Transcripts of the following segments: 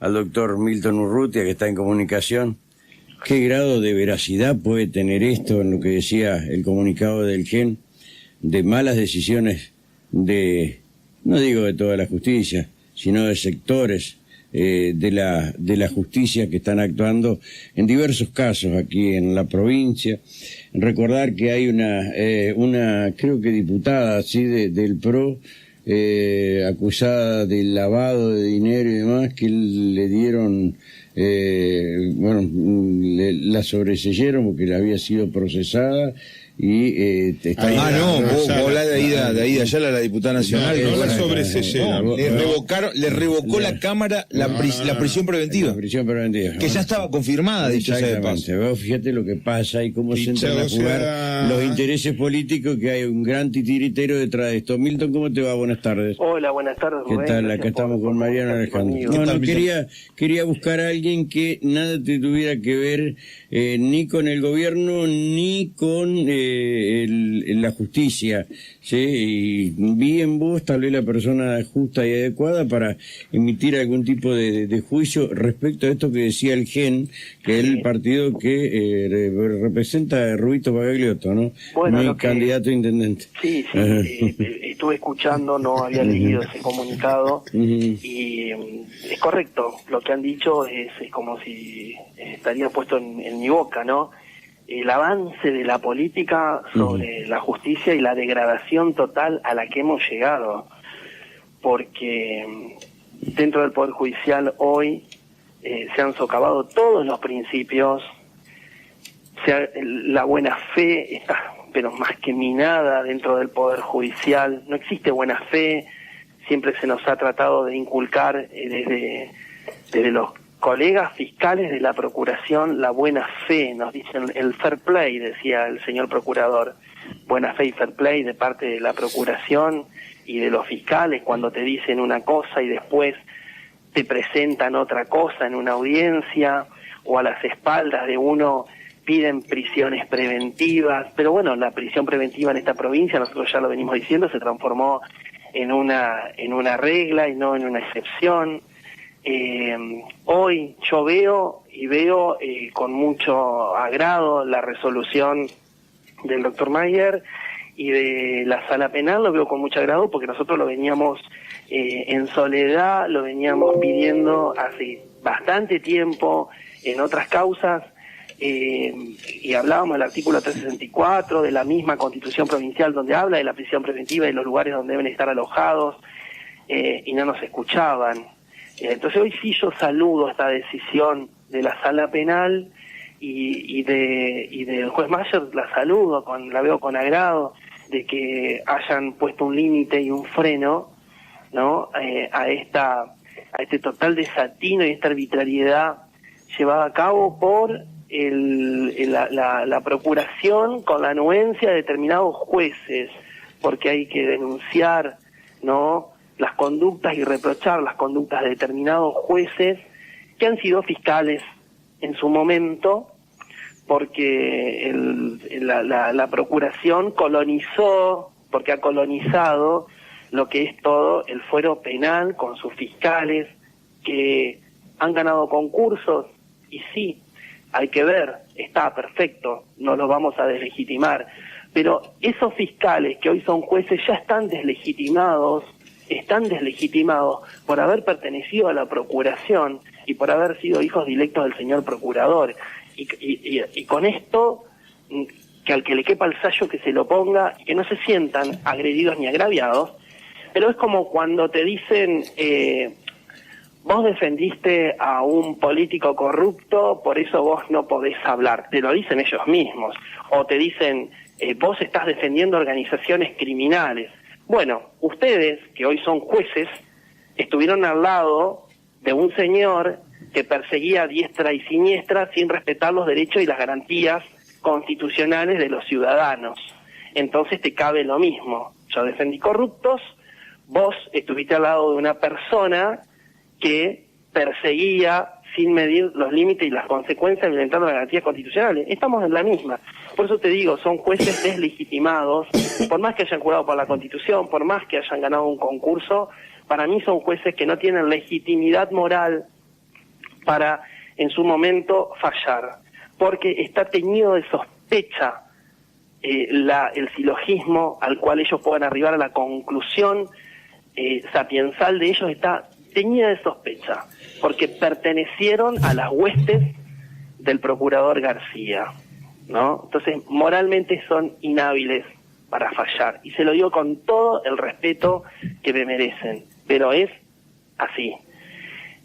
al doctor Milton Urrutia, que está en comunicación. ¿Qué grado de veracidad puede tener esto en lo que decía el comunicado del GEN, de malas decisiones no digo de toda la justicia, sino de sectores de la justicia que están actuando en diversos casos aquí en la provincia? Recordar que hay una creo que diputada así del PRO, acusada de lavado de dinero y demás, que le dieron, la sobreseyeron porque la había sido procesada y vos hablás de Aida Ayala, la diputada nacional. No la sobreseyeron. Le revocó la Cámara la prisión preventiva. La prisión preventiva. Que ya estaba confirmada, dicho sea de paso. Vos fíjate lo que pasa y cómo se entran a jugar los intereses políticos, que hay un gran titiritero detrás de esto. Milton, ¿cómo te va? Buenas tardes. Hola, buenas tardes, ¿Qué Rubén? tal? Acá estamos con Mariano Alejandro. Bueno, quería buscar a alguien que nada te tuviera que ver ni con el gobierno ni con la justicia, ¿sí? Y vi en vos tal vez la persona justa y adecuada para emitir algún tipo de juicio respecto a esto que decía el GEN, que es el partido que representa a Rubito Pagagliotto, ¿no? Bueno, mi candidato a intendente. Sí, estuve escuchando, no había leído ese comunicado y es correcto, lo que han dicho es como si estaría puesto en mi boca, ¿no? El avance de la política sobre la justicia y la degradación total a la que hemos llegado, porque dentro del Poder Judicial hoy se han socavado todos los principios, la buena fe está pero más que minada dentro del Poder Judicial, no existe buena fe, siempre se nos ha tratado de inculcar desde los colegas fiscales de la Procuración la buena fe, nos dicen el fair play, decía el señor procurador, buena fe y fair play de parte de la Procuración y de los fiscales cuando te dicen una cosa y después te presentan otra cosa en una audiencia, o a las espaldas de uno piden prisiones preventivas, pero bueno, la prisión preventiva en esta provincia, nosotros ya lo venimos diciendo, se transformó en una regla y no en una excepción. Hoy yo veo con mucho agrado la resolución del doctor Mayer y de la sala penal, lo veo con mucho agrado porque nosotros lo veníamos en soledad, lo veníamos pidiendo hace bastante tiempo en otras causas, y hablábamos del artículo 364 de la misma Constitución Provincial donde habla de la prisión preventiva y los lugares donde deben estar alojados, y no nos escuchaban. Entonces hoy sí yo saludo esta decisión de la sala penal y del juez Mayer, la saludo, la veo con agrado, de que hayan puesto un límite y un freno, ¿no? a este total desatino y esta arbitrariedad llevada a cabo por la Procuración con la anuencia de determinados jueces, porque hay que denunciar, ¿no?, las conductas y reprochar las conductas de determinados jueces que han sido fiscales en su momento, porque la Procuración colonizó, porque ha colonizado lo que es todo el fuero penal con sus fiscales que han ganado concursos, y sí, hay que ver, está perfecto, no los vamos a deslegitimar, pero esos fiscales que hoy son jueces ya están deslegitimados por haber pertenecido a la Procuración y por haber sido hijos directos del señor procurador. Y con esto, que al que le quepa el sayo que se lo ponga y que no se sientan agredidos ni agraviados, pero es como cuando te dicen, vos defendiste a un político corrupto, por eso vos no podés hablar, te lo dicen ellos mismos, o te dicen, vos estás defendiendo organizaciones criminales. Bueno, ustedes, que hoy son jueces, estuvieron al lado de un señor que perseguía a diestra y siniestra sin respetar los derechos y las garantías constitucionales de los ciudadanos. Entonces te cabe lo mismo. Yo defendí corruptos, vos estuviste al lado de una persona que perseguía sin medir los límites y las consecuencias violentando las garantías constitucionales. Estamos en la misma. Por eso te digo, son jueces deslegitimados, por más que hayan jurado por la Constitución, por más que hayan ganado un concurso, para mí son jueces que no tienen legitimidad moral para en su momento fallar, porque está teñido de sospecha el silogismo al cual ellos puedan arribar a la conclusión sapiensal de ellos está teñida de sospecha, porque pertenecieron a las huestes del procurador García, ¿no? Entonces, moralmente son inhábiles para fallar, y se lo digo con todo el respeto que me merecen, pero es así.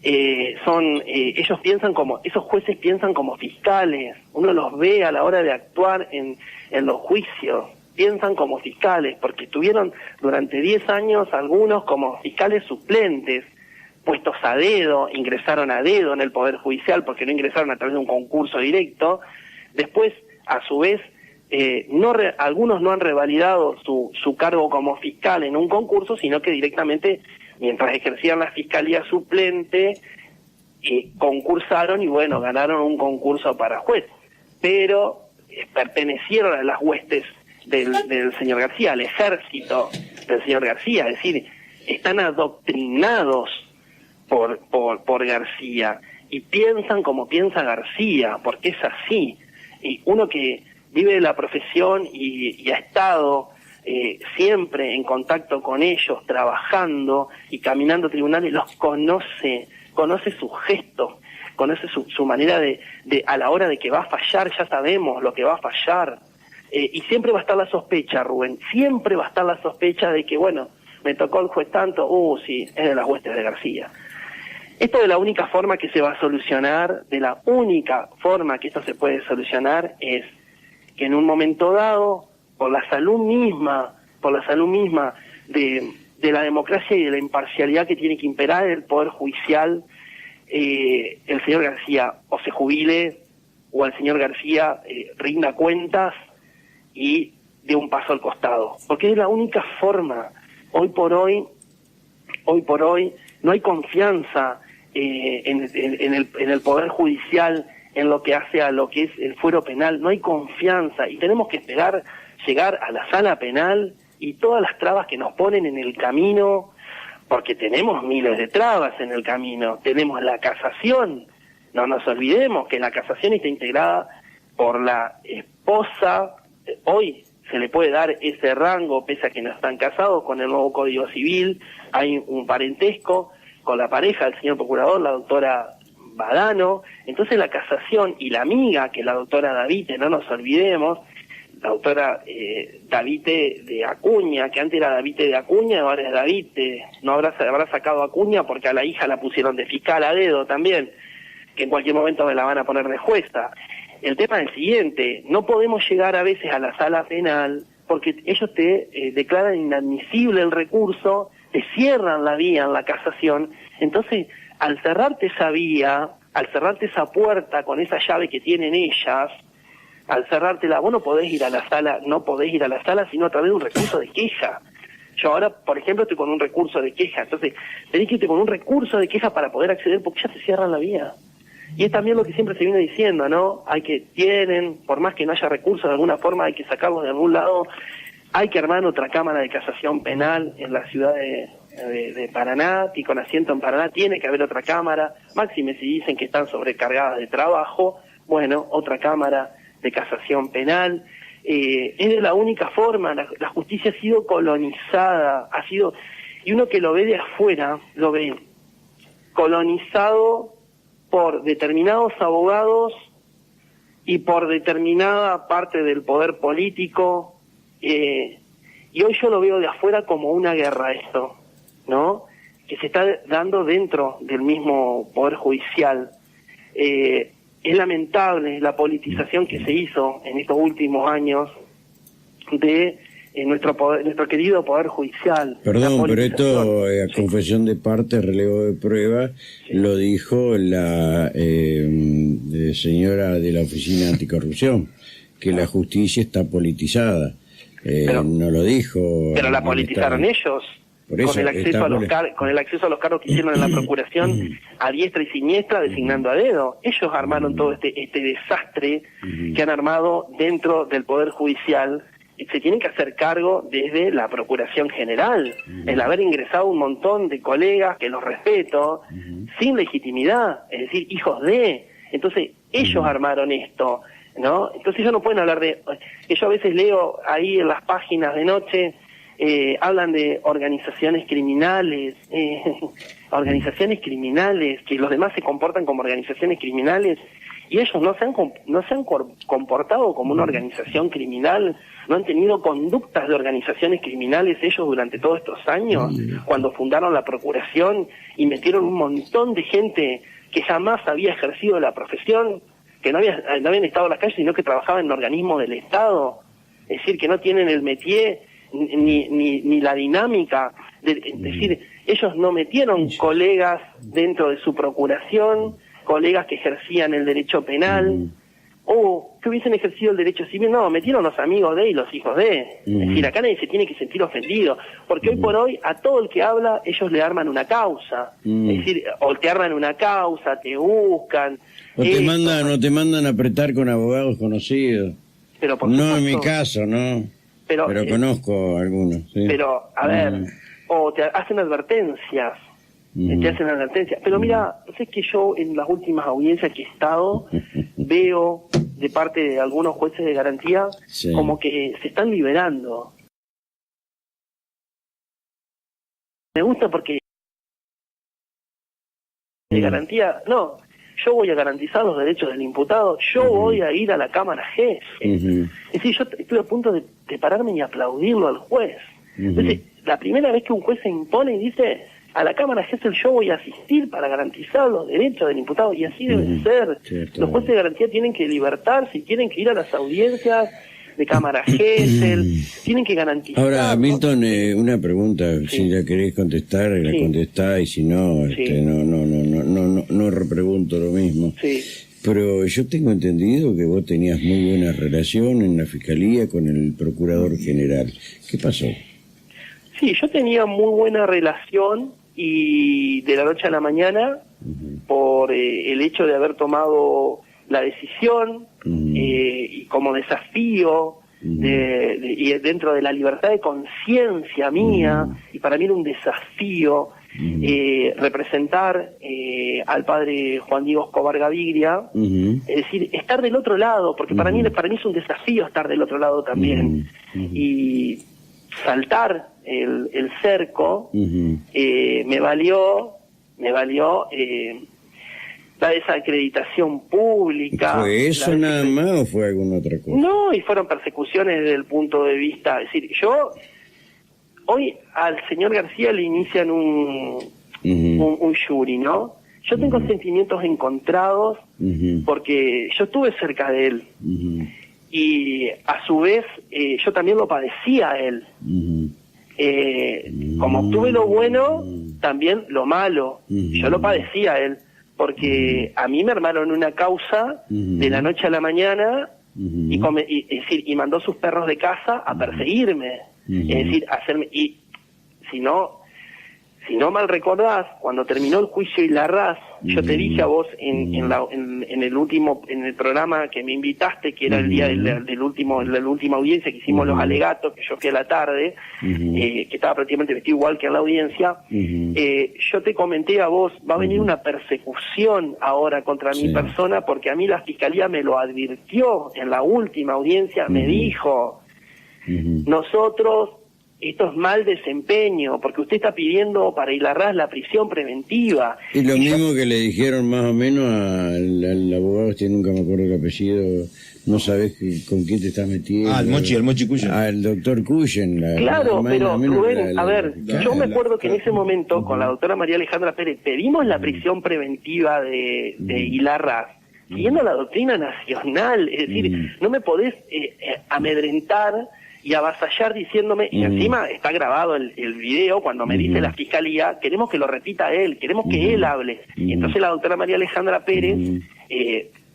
Ellos piensan esos jueces piensan como fiscales, uno los ve a la hora de actuar en los juicios, piensan como fiscales, porque estuvieron durante 10 años algunos como fiscales suplentes, puestos a dedo, ingresaron a dedo en el Poder Judicial porque no ingresaron a través de un concurso directo. Después, a su vez, algunos no han revalidado su cargo como fiscal en un concurso, sino que directamente, mientras ejercían la fiscalía suplente, concursaron y bueno, ganaron un concurso para juez. Pero pertenecieron a las huestes del señor García, al ejército del señor García, es decir, están adoctrinados por García y piensan como piensa García, porque es así. Y uno que vive de la profesión y ha estado siempre en contacto con ellos, trabajando y caminando tribunales, los conoce sus gestos, conoce su manera de a la hora de que va a fallar, ya sabemos lo que va a fallar. Y siempre va a estar la sospecha, Rubén, siempre va a estar la sospecha de que, bueno, me tocó el juez tanto, sí, es de las huestes de García. Esto de la única forma que se va a solucionar, de la única forma que esto se puede solucionar es que en un momento dado, por la salud misma de la democracia y de la imparcialidad que tiene que imperar el Poder Judicial, el señor García o se jubile o el señor García rinda cuentas y dé un paso al costado, porque es la única forma. Hoy por hoy no hay confianza en el Poder Judicial, en lo que hace a lo que es el fuero penal, no hay confianza, y tenemos que esperar llegar a la sala penal y todas las trabas que nos ponen en el camino, porque tenemos miles de trabas en el camino. Tenemos la casación, no nos olvidemos que la casación está integrada por la esposa. Hoy se le puede dar ese rango, pese a que no están casados. Con el nuevo Código Civil hay un parentesco con la pareja del señor procurador, la doctora Badano. Entonces la casación y la amiga, que es la doctora Davite, no nos olvidemos, la doctora Davite de Acuña, que antes era Davite de Acuña, ahora es Davite, no habrá sacado Acuña porque a la hija la pusieron de fiscal a dedo también, que en cualquier momento me la van a poner de jueza. El tema es el siguiente: no podemos llegar a veces a la sala penal porque ellos te declaran inadmisible el recurso, te cierran la vía en la casación. Entonces, al cerrarte esa vía, al cerrarte esa puerta con esa llave que tienen ellas, al cerrártela, vos no podés ir a la sala, sino a través de un recurso de queja. Yo ahora, por ejemplo, estoy con un recurso de queja, entonces tenés que irte con un recurso de queja para poder acceder, porque ya te cierran la vía. Y es también lo que siempre se viene diciendo, ¿no? Por más que no haya recursos, de alguna forma hay que sacarlos de algún lado, hay que armar otra cámara de casación penal en la ciudad de Paraná, y con asiento en Paraná tiene que haber otra cámara, máxime si dicen que están sobrecargadas de trabajo, bueno, otra cámara de casación penal. Es de la única forma. La justicia ha sido colonizada, y uno que lo ve de afuera, lo ve colonizado por determinados abogados y por determinada parte del poder político, y hoy yo lo veo de afuera como una guerra esto, ¿no? Que se está dando dentro del mismo Poder Judicial. Es lamentable la politización que se hizo en estos últimos años de nuestro querido Poder Judicial. Perdón, pero esto, a confesión de parte, relevo de prueba, lo dijo la señora de la Oficina Anticorrupción, que la justicia está politizada. No lo dijo. Pero la politizaron ellos. Por eso, con el acceso a los cargos que hicieron en la procuración a diestra y siniestra, designando a dedo. Ellos armaron todo este desastre que han armado dentro del Poder Judicial. Y se tienen que hacer cargo desde la Procuración General. El haber ingresado un montón de colegas, que los respeto, sin legitimidad, es decir, hijos de. Entonces, ellos armaron esto, ¿no? Entonces ellos no pueden hablar de... Yo a veces leo ahí en las páginas de noche, hablan de organizaciones criminales, que los demás se comportan como organizaciones criminales, y ellos no se han comportado como una organización criminal, no han tenido conductas de organizaciones criminales ellos durante todos estos años, cuando fundaron la Procuración y metieron un montón de gente que jamás había ejercido la profesión, que no habían estado en la calle, sino que trabajaban en organismos del Estado, es decir, que no tienen el métier ni la dinámica, es decir, ellos no metieron colegas dentro de su procuración, colegas que ejercían el derecho penal, o que hubiesen ejercido el derecho civil, no, metieron los amigos de y los hijos de. Es decir, acá nadie se tiene que sentir ofendido, porque hoy por hoy a todo el que habla ellos le arman una causa, es decir, o te arman una causa, te buscan. O te mandan a apretar con abogados conocidos. Pero por no supuesto, en mi caso, no. Pero conozco algunos. Sí. Pero, a ver, o te hacen advertencias. Te hacen advertencias. Pero mira, sé que yo en las últimas audiencias que he estado, veo de parte de algunos jueces de garantía como que se están liberando. Me gusta porque de garantía, no, yo voy a garantizar los derechos del imputado, yo voy a ir a la Cámara Jefe. Es decir, yo estoy a punto de pararme y aplaudirlo al juez. Entonces, la primera vez que un juez se impone y dice, a la Cámara Gesell yo voy a asistir para garantizar los derechos del imputado, y así debe ser. Cierto. Los jueces de garantía tienen que libertarse, tienen que ir a las audiencias de Cámara Gesell, tienen que garantizar. Ahora, Milton, una pregunta, si la querés contestar, la contestás, y si no, no repregunto lo mismo. Pero yo tengo entendido que vos tenías muy buena relación en la Fiscalía con el Procurador General. ¿Qué pasó? Sí, yo tenía muy buena relación, y de la noche a la mañana, por el hecho de haber tomado la decisión, y como desafío, y dentro de la libertad de conciencia mía, y para mí era un desafío representar al padre Juan Diego Escobar Gaviria, es decir, estar del otro lado, porque para mí es un desafío estar del otro lado también, y saltar el cerco me valió la desacreditación pública. ¿Fue eso nada más o fue alguna otra cosa? No, y fueron persecuciones desde el punto de vista, es decir, yo hoy al señor García le inician un jury, ¿no? Yo tengo sentimientos encontrados porque yo estuve cerca de él, y a su vez yo también lo padecía a él. Como obtuve lo bueno, también lo malo. Yo lo padecía a él, porque a mí me armaron una causa de la noche a la mañana, y mandó sus perros de casa a perseguirme, es decir, hacerme, y si no mal recordás, cuando terminó el juicio Ilarraz, yo te dije a vos en el programa que me invitaste, que era el día de la última audiencia que hicimos los alegatos, que yo fui a la tarde, que estaba prácticamente vestido igual que en la audiencia, yo te comenté a vos, va a venir una persecución ahora contra mi persona, porque a mí la Fiscalía me lo advirtió en la última audiencia, me dijo, nosotros, esto es mal desempeño, porque usted está pidiendo para Ilarraz la prisión preventiva. Y lo mismo que le dijeron más o menos al abogado, nunca me acuerdo el apellido, no sabés con quién te estás metiendo. El Mochi Cuyen. El doctor Cuyen. Claro, pero Rubén, a ver, yo me acuerdo que en ese momento con la doctora María Alejandra Pérez pedimos la prisión preventiva de Ilarraz, siguiendo la doctrina nacional, es decir, no me podés amedrentar y avasallar diciéndome, y encima está grabado el video cuando me dice la Fiscalía, queremos que lo repita él, queremos que él hable. Y entonces la doctora María Alejandra Pérez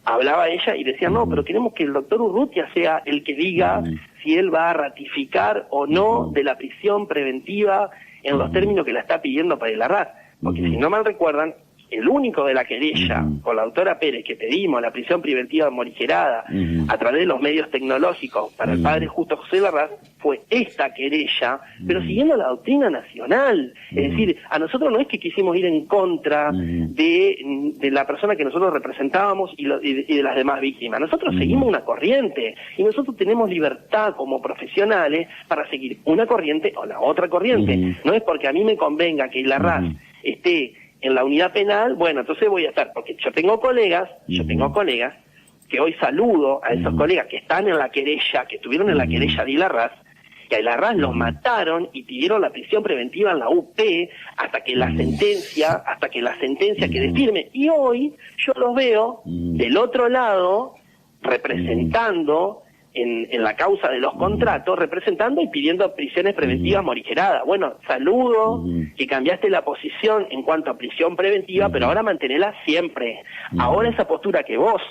hablaba ella y decía, no, pero queremos que el doctor Urrutia sea el que diga si él va a ratificar o no de la prisión preventiva en los términos que la está pidiendo para Ilarraz. Porque si no mal recuerdan, el único de la querella, con la doctora Pérez, que pedimos la prisión preventiva morigerada a través de los medios tecnológicos para el padre Justo José Larraz, fue esta querella, pero siguiendo la doctrina nacional. Es decir, a nosotros no es que quisimos ir en contra de la persona que nosotros representábamos y de las demás víctimas. Nosotros seguimos una corriente, y nosotros tenemos libertad como profesionales para seguir una corriente o la otra corriente. No es porque a mí me convenga que Larraz esté en la unidad penal, bueno, entonces voy a estar, porque yo tengo colegas que hoy saludo a esos colegas que están en la querella, que estuvieron en la querella de Larraz, que a Larraz los mataron y pidieron la prisión preventiva en la UP hasta que la sentencia quede firme. Y hoy yo los veo del otro lado representando en la causa de los contratos, representando y pidiendo prisiones preventivas morigeradas. Bueno, saludo que cambiaste la posición en cuanto a prisión preventiva, pero ahora mantenela siempre. Ahora esa postura que vos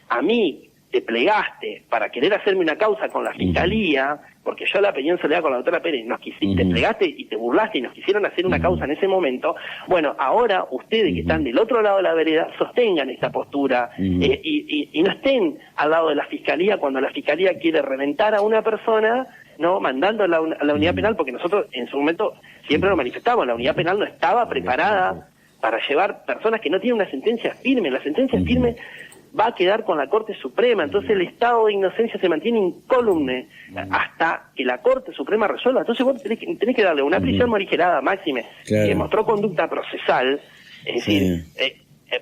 a mí te plegaste para querer hacerme una causa con la Fiscalía, porque yo la pedí en soledad con la doctora Pérez, te plegaste y te burlaste y nos quisieron hacer una causa en ese momento. Bueno, ahora ustedes que están del otro lado de la vereda, sostengan esta postura y no estén al lado de la Fiscalía cuando la Fiscalía quiere reventar a una persona, no mandando a la unidad penal, porque nosotros en su momento siempre lo manifestamos, la unidad penal no estaba preparada para llevar personas que no tienen una sentencia firme. La sentencia firme va a quedar con la Corte Suprema, entonces el estado de inocencia se mantiene incólume hasta que la Corte Suprema resuelva. Entonces vos tenés que darle una prisión morigerada máxime, que mostró conducta procesal, es decir,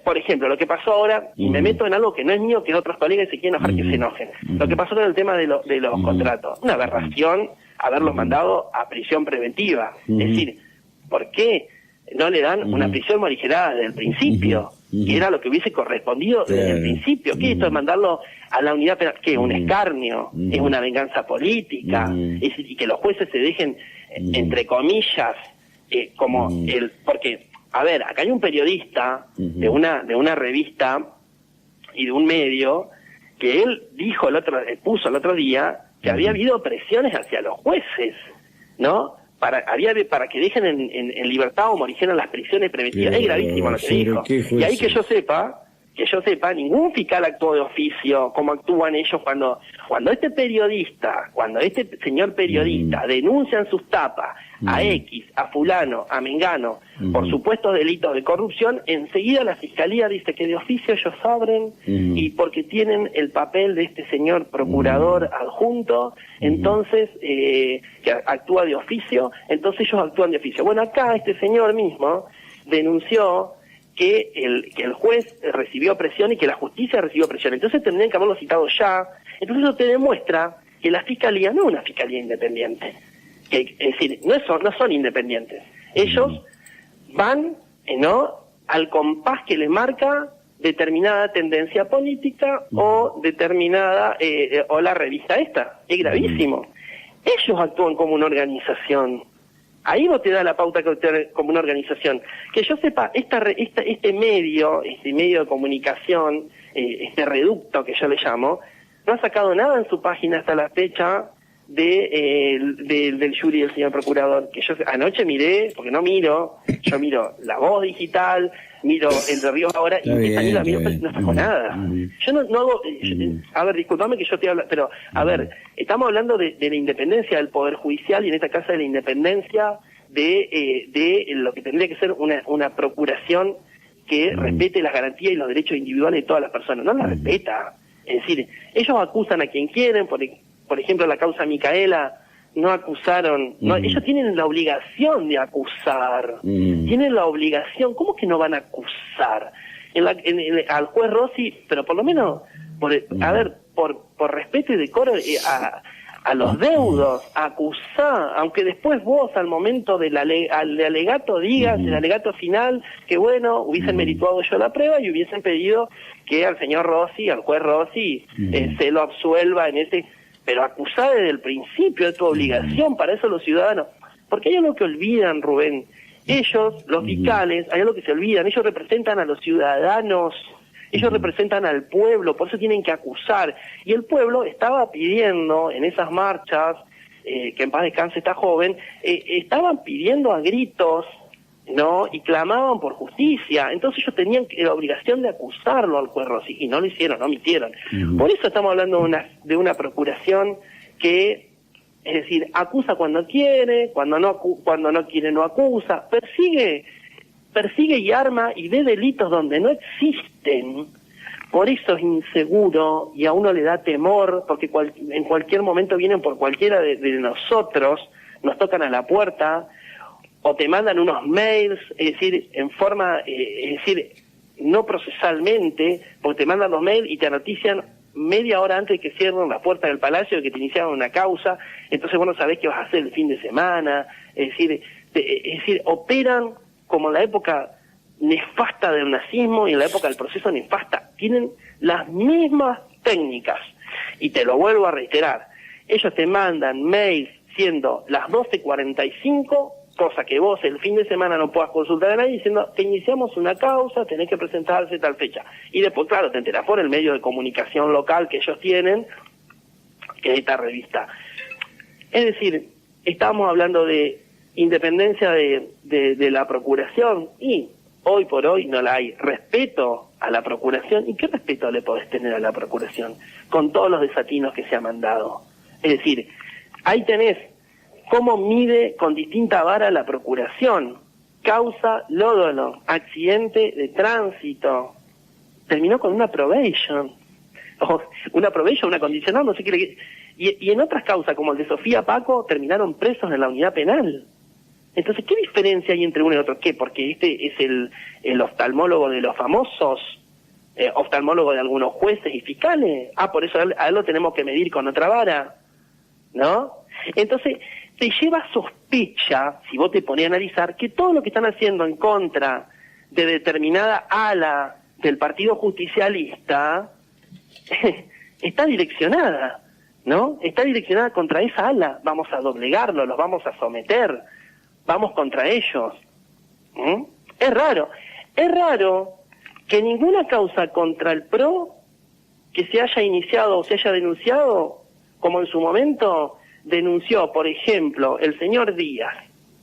por ejemplo, lo que pasó ahora, y me meto en algo que no es mío, que otros colegas se quieren enojar, que se enojen, lo que pasó con el tema de los contratos, una aberración haberlos mandado a prisión preventiva, es decir, ¿por qué no le dan una prisión morigerada desde el principio? Que era lo que hubiese correspondido desde el principio. ¿Qué esto de mandarlo a la unidad penal? ¿Qué? ¿Un escarnio? ¿Es una venganza política? Y que los jueces se dejen, entre comillas, como porque, a ver, acá hay un periodista de una revista y de un medio que él puso el otro día que había habido presiones hacia los jueces, ¿no? Para que dejen en libertad o morigeran las prisiones preventivas. Es gravísimo lo que dijo. Y ahí que yo sepa, ningún fiscal actuó de oficio como actúan ellos cuando este señor periodista denuncia en sus tapas a X, a fulano, a mengano, por supuestos delitos de corrupción, enseguida la Fiscalía dice que de oficio ellos abren y porque tienen el papel de este señor procurador adjunto, entonces, que actúa de oficio, entonces ellos actúan de oficio. Bueno, acá este señor mismo denunció que el juez recibió presión y que la justicia recibió presión. Entonces tendrían que haberlo citado ya. Entonces eso te demuestra que la Fiscalía no es una Fiscalía independiente. Es decir, no son independientes. Ellos van al compás que les marca determinada tendencia política o determinada, o la revista esta. Es gravísimo. Ellos actúan como una organización. Ahí vos te da la pauta como una organización. Que yo sepa, este medio de comunicación, este reducto que yo le llamo, no ha sacado nada en su página hasta la fecha del jury del señor procurador. Que yo anoche miré, porque yo miro La Voz Digital, miro Entre Ríos Ahora, y no sacó nada. Yo no hago... a ver, disculpame que yo te hablo, pero, a ver, estamos hablando de la independencia del Poder Judicial, y en esta casa de la independencia de lo que tendría que ser una procuración que respete las garantías y los derechos individuales de todas las personas. No las respeta. Es decir, ellos acusan a quien quieren, por ejemplo, la causa Micaela, no acusaron, ellos tienen la obligación de acusar, tienen la obligación, ¿cómo que no van a acusar? Al juez Rossi, pero por lo menos, por respeto y decoro a los deudos, acusar, aunque después vos al momento al alegato digas, el alegato final, que bueno, hubiesen merituado yo la prueba y hubiesen pedido que al señor Rossi, al juez Rossi, se lo absuelva en pero acusar desde el principio de tu obligación, para eso los ciudadanos, porque hay algo que olvidan, Rubén, ellos, los fiscales, hay algo que se olvidan, ellos representan a los ciudadanos, ellos representan al pueblo, por eso tienen que acusar, y el pueblo estaba pidiendo en esas marchas, que en paz descanse esta joven, estaban pidiendo a gritos ¿no? Y clamaban por justicia. Entonces ellos tenían la obligación de acusarlo al juez Rossi, y no lo hicieron, no omitieron. Por eso estamos hablando de una procuración que, es decir, acusa cuando quiere, cuando no quiere no acusa, persigue y arma y ve delitos donde no existen. Por eso es inseguro y a uno le da temor, porque en cualquier momento vienen por cualquiera de nosotros, nos tocan a la puerta, o te mandan unos mails, es decir, en forma, es decir, no procesalmente, porque te mandan los mails y te notician media hora antes de que cierren la puerta del palacio de que te iniciaron una causa, entonces vos no sabés qué vas a hacer el fin de semana, es decir, operan como en la época nefasta del nazismo y en la época del proceso nefasta, tienen las mismas técnicas, y te lo vuelvo a reiterar, ellos te mandan mails siendo las 12:45, cosa que vos el fin de semana no puedas consultar a nadie, diciendo que iniciamos una causa, tenés que presentarse tal fecha. Y después, claro, te enterás por el medio de comunicación local que ellos tienen, que es esta revista. Es decir, estamos hablando de independencia de la procuración, y hoy por hoy no la hay. Respeto a la procuración, ¿y qué respeto le podés tener a la procuración? Con todos los desatinos que se ha mandado. Es decir, ahí tenés cómo mide con distinta vara la procuración. Causa Lódolo, accidente de tránsito. Terminó con una probation. O una probation, una condicional, no sé qué. Y en otras causas, como el de Sofía Paco, terminaron presos en la unidad penal. Entonces, ¿qué diferencia hay entre uno y otro? ¿Qué? Porque este es el oftalmólogo de los famosos, oftalmólogo de algunos jueces y fiscales. Por eso a él lo tenemos que medir con otra vara, ¿no? Entonces, te lleva sospecha, si vos te ponés a analizar, que todo lo que están haciendo en contra de determinada ala del Partido Justicialista está direccionada, ¿no? Está direccionada contra esa ala. Vamos a doblegarlo, los vamos a someter, vamos contra ellos. Es raro que ninguna causa contra el PRO que se haya iniciado o se haya denunciado, como en su momento denunció, por ejemplo, el señor Díaz,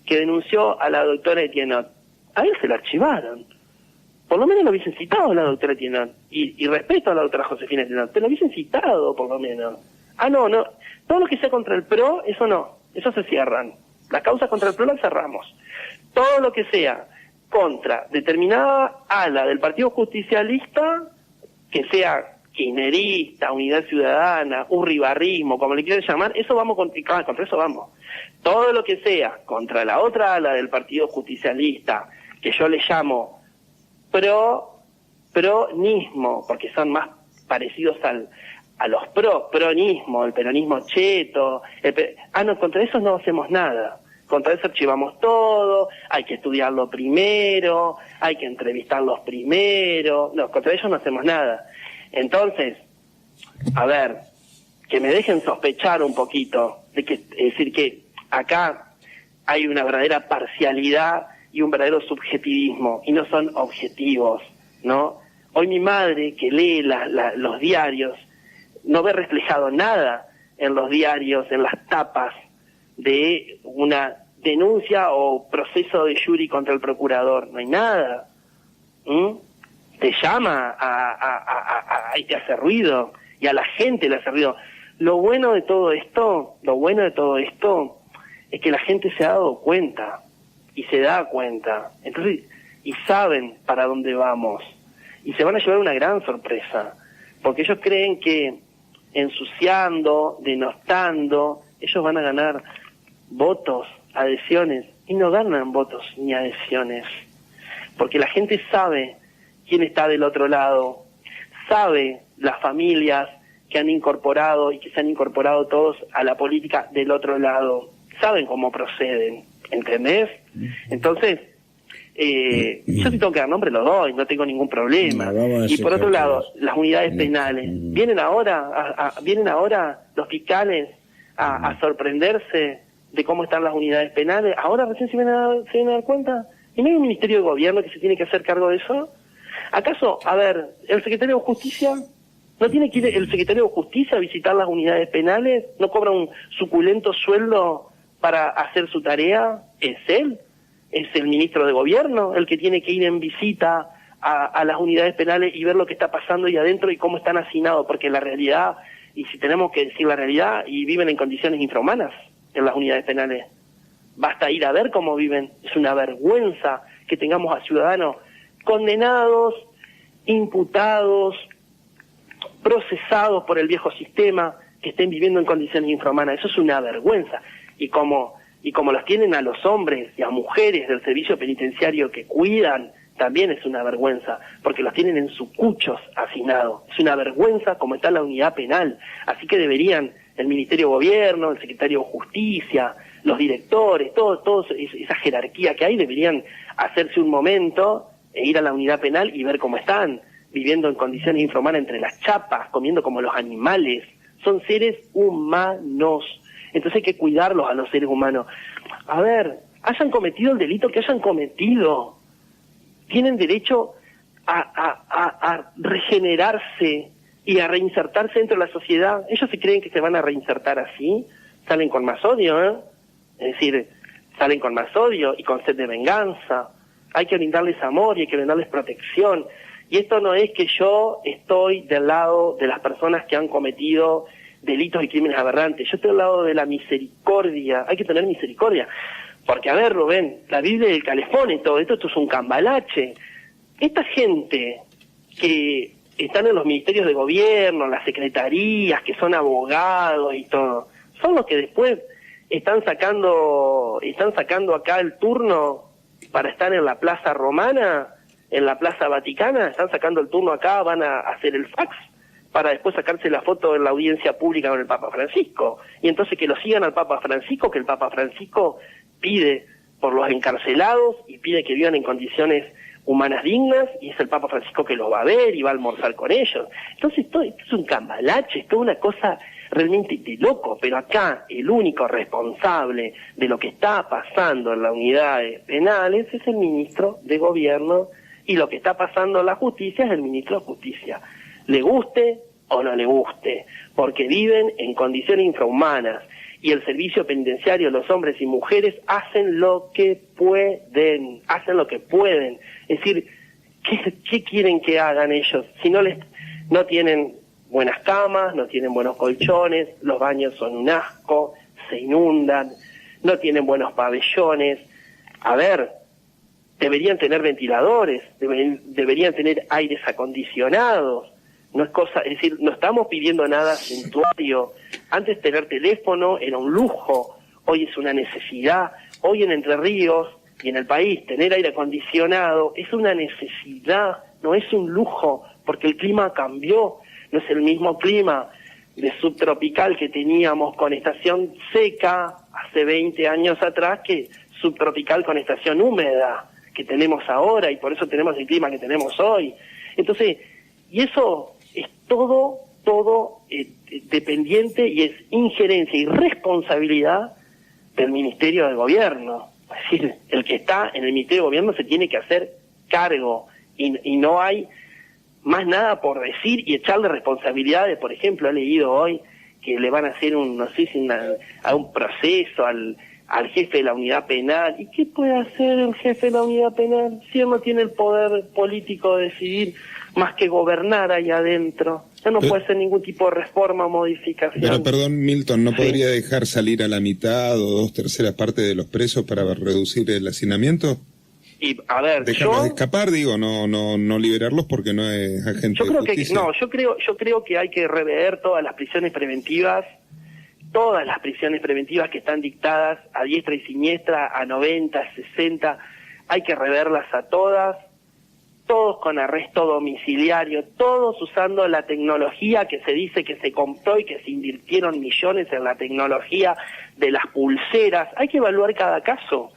que denunció a la doctora Etienne, a él se la archivaron. Por lo menos lo hubiesen citado a la doctora Etienne, y respeto a la doctora Josefina Etienne, pero lo hubiesen citado por lo menos. No, todo lo que sea contra el PRO, eso no, eso se cierran. Las causas contra el PRO las cerramos. Todo lo que sea contra determinada ala del Partido Justicialista, que sea kirchnerista, Unidad Ciudadana, urribarrismo, como le quieran llamar, eso vamos contra eso vamos. Todo lo que sea contra la otra ala del Partido Justicialista, que yo le llamo pronismo, porque son más parecidos a los pronismo, el peronismo cheto, contra eso no hacemos nada. Contra eso archivamos todo, hay que estudiarlo primero, hay que entrevistarlos primero, no, contra ellos no hacemos nada. Entonces, a ver, que me dejen sospechar un poquito, es decir, que acá hay una verdadera parcialidad y un verdadero subjetivismo, y no son objetivos, ¿no? Hoy mi madre, que lee los diarios, no ve reflejado nada en los diarios, en las tapas, de una denuncia o proceso de jury contra el procurador, no hay nada. Te llama y te hace ruido, y a la gente le hace ruido. Lo bueno de todo esto es que la gente se ha dado cuenta, y se da cuenta, entonces, y saben para dónde vamos, y se van a llevar una gran sorpresa, porque ellos creen que ensuciando, denostando, ellos van a ganar votos, adhesiones, y no ganan votos ni adhesiones, porque la gente sabe quién está del otro lado, sabe las familias que han incorporado y que se han incorporado todos a la política del otro lado, saben cómo proceden, ¿entendés? Entonces, yo si tengo que dar nombre lo doy, no tengo ningún problema. Y por otro lado, las unidades penales, ¿vienen ahora los fiscales a sorprenderse de cómo están las unidades penales? ¿Ahora recién se vienen a dar cuenta? ¿Y no hay un Ministerio de Gobierno que se tiene que hacer cargo de eso? ¿Acaso, a ver, el Secretario de Justicia, no tiene que ir el Secretario de Justicia a visitar las unidades penales? ¿No cobra un suculento sueldo para hacer su tarea? ¿Es él? ¿Es el ministro de Gobierno el que tiene que ir en visita a las unidades penales y ver lo que está pasando ahí adentro y cómo están hacinados? Porque la realidad, y si tenemos que decir la realidad, y viven en condiciones infrahumanas en las unidades penales. Basta ir a ver cómo viven. Es una vergüenza que tengamos a ciudadanos condenados, imputados, procesados por el viejo sistema, que estén viviendo en condiciones infrahumanas. Eso es una vergüenza. Y como los tienen a los hombres y a mujeres del servicio penitenciario que cuidan, también es una vergüenza, porque los tienen en sucuchos hacinados. Es una vergüenza como está la unidad penal. Así que deberían el Ministerio de Gobierno, el Secretario de Justicia, los directores, toda esa jerarquía que hay, deberían hacerse un momento e ir a la unidad penal y ver cómo están, viviendo en condiciones infrahumanas entre las chapas, comiendo como los animales. Son seres humanos. Entonces hay que cuidarlos a los seres humanos. A ver, hayan cometido el delito que hayan cometido, tienen derecho a regenerarse y a reinsertarse dentro de la sociedad. Ellos se creen que se van a reinsertar así, salen con más odio, ¿eh? Es decir, salen con más odio y con sed de venganza. Hay que brindarles amor y hay que brindarles protección. Y esto no es que yo estoy del lado de las personas que han cometido delitos y crímenes aberrantes. Yo estoy al lado de la misericordia. Hay que tener misericordia. Porque, a ver, Rubén, la Biblia del Calefón y todo esto es un cambalache. Esta gente que están en los ministerios de gobierno, en las secretarías, que son abogados y todo, son los que después están sacando acá el turno para estar en la Plaza Romana, en la Plaza Vaticana, están sacando el turno acá, van a hacer el fax para después sacarse la foto en la audiencia pública con el Papa Francisco. Y entonces que lo sigan al Papa Francisco, que el Papa Francisco pide por los encarcelados y pide que vivan en condiciones humanas dignas, y es el Papa Francisco que los va a ver y va a almorzar con ellos. Entonces esto es un cambalache, es toda una cosa realmente de loco, pero acá el único responsable de lo que está pasando en las unidades penales es el ministro de Gobierno, y lo que está pasando en la justicia es el ministro de Justicia. Le guste o no le guste, porque viven en condiciones infrahumanas, y el servicio penitenciario, los hombres y mujeres hacen lo que pueden, Es decir, ¿qué quieren que hagan ellos? Si no tienen buenas camas, no tienen buenos colchones, los baños son un asco, se inundan, no tienen buenos pabellones. A ver, deberían tener ventiladores, deberían tener aires acondicionados. No es decir, no estamos pidiendo nada suntuario. Antes tener teléfono era un lujo, hoy es una necesidad. Hoy en Entre Ríos y en el país tener aire acondicionado es una necesidad, no es un lujo, porque el clima cambió. No es el mismo clima de subtropical que teníamos con estación seca hace 20 años atrás que subtropical con estación húmeda que tenemos ahora, y por eso tenemos el clima que tenemos hoy. Entonces, y eso es todo dependiente, y es injerencia y responsabilidad del Ministerio de Gobierno. Es decir, el que está en el Ministerio de Gobierno se tiene que hacer cargo, y no hay más nada por decir y echarle responsabilidades. Por ejemplo, he leído hoy que le van a hacer un proceso al jefe de la unidad penal. ¿Y qué puede hacer el jefe de la unidad penal si él no tiene el poder político de decidir más que gobernar ahí adentro? Él no puede hacer ningún tipo de reforma o modificación. Pero perdón, Milton, ¿no podría dejar salir a la mitad o 2/3 partes de los presos para reducir el hacinamiento? Y a ver, dejarlos escapar, digo, no liberarlos porque no es agente de justicia. Yo creo que hay que rever todas las prisiones preventivas que están dictadas a diestra y siniestra, a 90, 60, hay que reverlas a todos con arresto domiciliario, todos usando la tecnología que se dice que se compró y que se invirtieron millones en la tecnología de las pulseras. Hay que evaluar cada caso.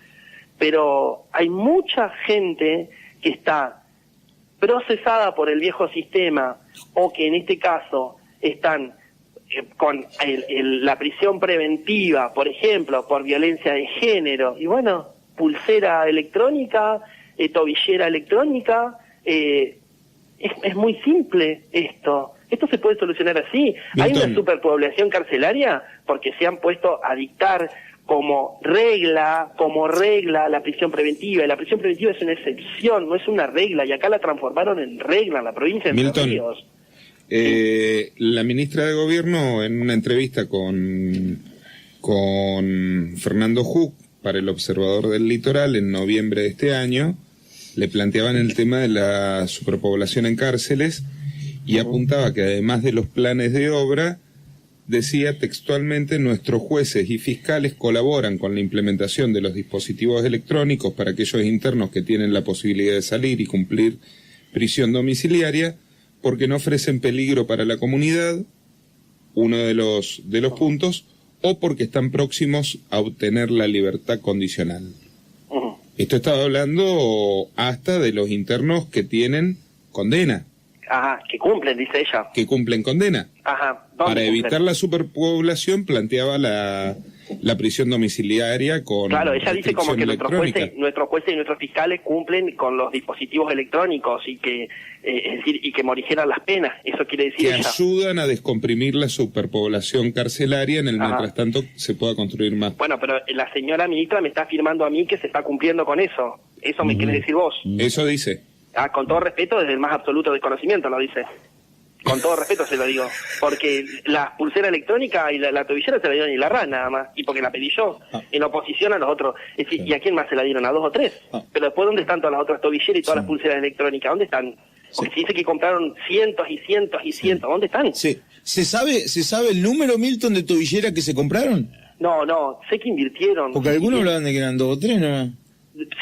Pero hay mucha gente que está procesada por el viejo sistema, o que en este caso están con la prisión preventiva, por ejemplo, por violencia de género. Y bueno, pulsera electrónica, tobillera electrónica, es muy simple esto. Esto se puede solucionar así. Milton. Hay una superpoblación carcelaria porque se han puesto a dictar como regla la prisión preventiva, y la prisión preventiva es una excepción, no es una regla, y acá la transformaron en regla en la provincia de Entre Ríos. La ministra de Gobierno, en una entrevista con Fernando Huck para El Observador del Litoral en noviembre de este año, le planteaban el tema de la superpoblación en cárceles y apuntaba que además de los planes de obra, decía textualmente: nuestros jueces y fiscales colaboran con la implementación de los dispositivos electrónicos para aquellos internos que tienen la posibilidad de salir y cumplir prisión domiciliaria, porque no ofrecen peligro para la comunidad, uno de los puntos, o porque están próximos a obtener la libertad condicional. Esto estaba hablando hasta de los internos que tienen condena. Ajá, que cumplen, dice ella. Que cumplen condena. Ajá. Para evitar la superpoblación planteaba la prisión domiciliaria con... Claro, ella dice como que nuestros jueces y nuestros fiscales cumplen con los dispositivos electrónicos y que, es decir, y que morigeran las penas. Eso quiere decir que ella. Ayudan a descomprimir la superpoblación carcelaria en el mientras tanto se pueda construir más. Bueno, pero la señora ministra me está afirmando a mí que se está cumpliendo con eso. Eso me quiere decir vos. Eso dice. Con todo respeto, desde el más absoluto desconocimiento lo dice. Con todo respeto se lo digo. Porque la pulsera electrónica y la tobillera se la dieron a Ilarrán nada más. Y porque la pedí yo, en oposición a los otros. Es decir, ¿y a quién más se la dieron? ¿A 2 o 3? Pero después, ¿dónde están todas las otras tobilleras y todas las pulseras electrónicas? ¿Dónde están? Porque se dice que compraron cientos y cientos y cientos. ¿Dónde están? Sí. ¿Se sabe el número, Milton, de tobillera que se compraron? No, sé que invirtieron. Porque algunos hablaban de que eran 2 o 3, ¿no?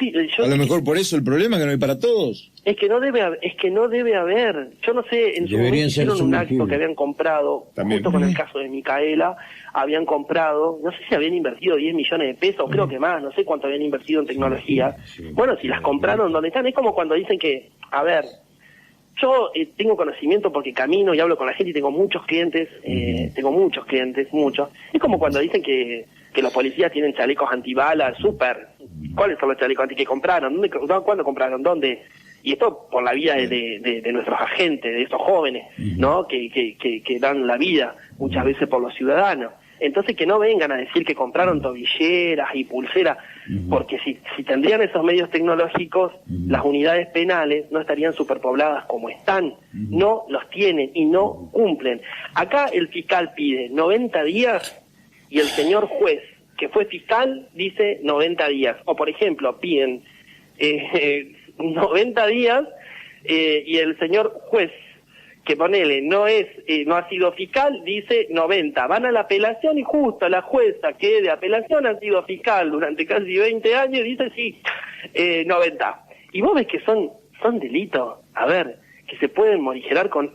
Sí, a lo mejor por eso el problema, que no hay para todos. Es que no debe haber. Yo no sé, en su momento hicieron un acto que habían comprado, también, justo con el caso de Micaela, habían comprado, no sé si habían invertido 10 millones de pesos, creo que más, no sé cuánto habían invertido en tecnología. Bueno, si las compraron, ¿dónde están? Es como cuando dicen que, a ver, yo tengo conocimiento porque camino y hablo con la gente y tengo muchos clientes, muchos. Es como cuando dicen que los policías tienen chalecos antibalas, súper. ¿Cuáles son los chalecos anti que compraron? ¿Cuándo compraron? ¿Dónde? Y esto por la vida de nuestros agentes, de esos jóvenes, ¿no? Que dan la vida muchas veces por los ciudadanos. Entonces que no vengan a decir que compraron tobilleras y pulseras, porque si tendrían esos medios tecnológicos, las unidades penales no estarían superpobladas como están. No los tienen y no cumplen. Acá el fiscal pide 90 días y el señor juez, que fue fiscal, dice 90 días. O, por ejemplo, piden 90 días y el señor juez, que ponele, no ha sido fiscal, dice 90. Van a la apelación y justo la jueza que de apelación ha sido fiscal durante casi 20 años, dice sí, 90. Y vos ves que son delitos, a ver, que se pueden morigerar con